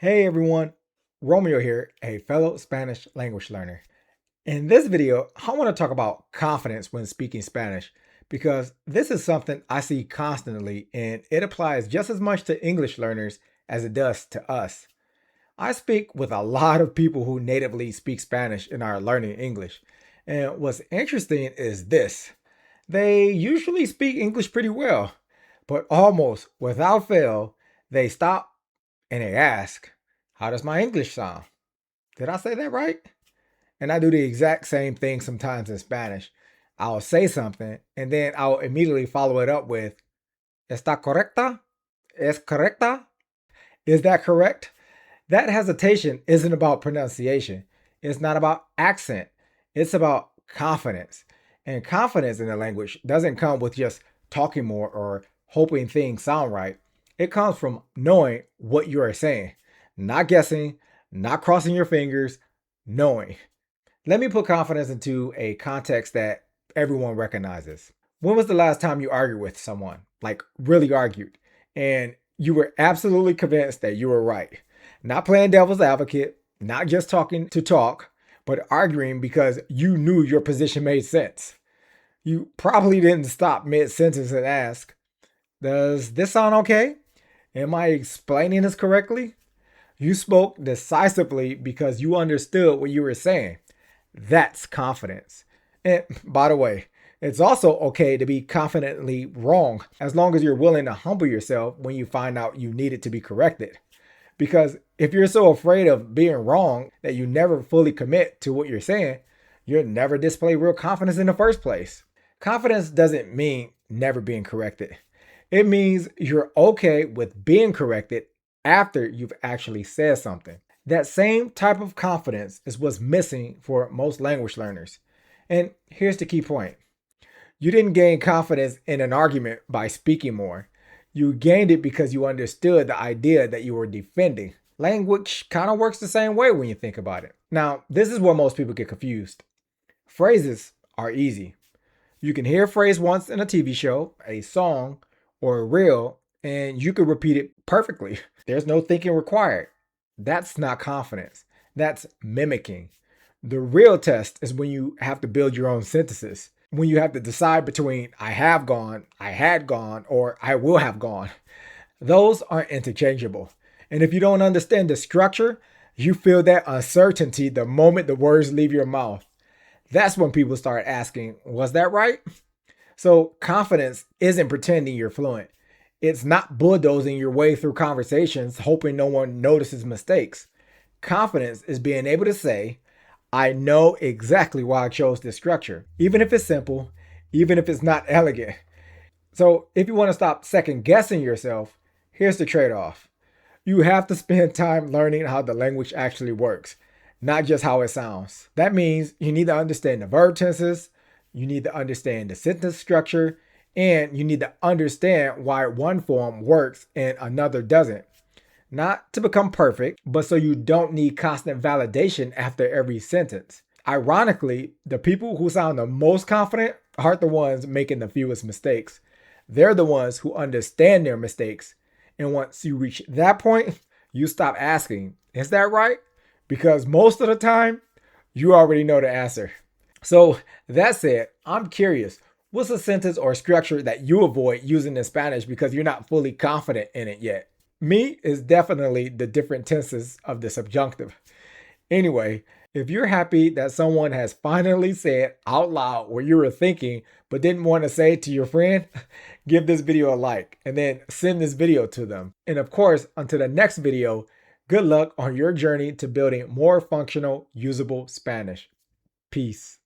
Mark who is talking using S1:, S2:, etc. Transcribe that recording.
S1: Hey everyone, Romeo here, a fellow Spanish language learner. In this video, I want to talk about confidence when speaking Spanish because this is something I see constantly and it applies just as much to English learners as it does to us. I speak with a lot of people who natively speak Spanish and are learning English. And what's interesting is this: they usually speak English pretty well, but almost without fail, they stop and they ask, how does my English sound? Did I say that right? And I do the exact same thing sometimes in Spanish. I'll say something and then I'll immediately follow it up with, ¿Está correcta? ¿Es correcta? Is that correct? That hesitation isn't about pronunciation. It's not about accent. It's about confidence. And confidence in the language doesn't come with just talking more or hoping things sound right. It comes from knowing what you are saying, not guessing, not crossing your fingers, knowing. Let me put confidence into a context that everyone recognizes. When was the last time you argued with someone, like really argued, and you were absolutely convinced that you were right? Not playing devil's advocate, not just talking to talk, but arguing because you knew your position made sense. You probably didn't stop mid sentence and ask, does this sound okay? Am I explaining this correctly? You spoke decisively because you understood what you were saying. That's confidence. And by the way, it's also okay to be confidently wrong as long as you're willing to humble yourself when you find out you needed to be corrected. Because if you're so afraid of being wrong that you never fully commit to what you're saying, you'll never display real confidence in the first place. Confidence doesn't mean never being corrected. It means you're okay with being corrected after you've actually said something. That same type of confidence is what's missing for most language learners. And here's the key point: you didn't gain confidence in an argument by speaking more. You gained it because you understood the idea that you were defending. Language kind of works the same way when you think about it. Now, this is where most people get confused. Phrases are easy. You can hear a phrase once in a TV show, a song, or a reel, and you can repeat it perfectly. There's no thinking required. That's not confidence. That's mimicking. The real test is when you have to build your own sentences, when you have to decide between I have gone, I had gone, or I will have gone. Those aren't interchangeable. And if you don't understand the structure, you feel that uncertainty the moment the words leave your mouth. That's when people start asking, was that right? So confidence isn't pretending you're fluent. It's not bulldozing your way through conversations hoping no one notices mistakes. Confidence is being able to say, I know exactly why I chose this structure, even if it's simple, even if it's not elegant. So if you want to stop second guessing yourself, here's the trade off. You have to spend time learning how the language actually works, not just how it sounds. That means you need to understand the verb tenses, you need to understand the sentence structure, and you need to understand why one form works and another doesn't. Not to become perfect, but so you don't need constant validation after every sentence. Ironically, the people who sound the most confident aren't the ones making the fewest mistakes. They're the ones who understand their mistakes. And once you reach that point, you stop asking, is that right? Because most of the time, you already know the answer. So, that said, I'm curious, what's a sentence or structure that you avoid using in Spanish because you're not fully confident in it yet? Me is definitely the different tenses of the subjunctive. Anyway, if you're happy that someone has finally said out loud what you were thinking but didn't want to say to your friend, give this video a like and then send this video to them. And of course, until the next video, good luck on your journey to building more functional, usable Spanish. Peace.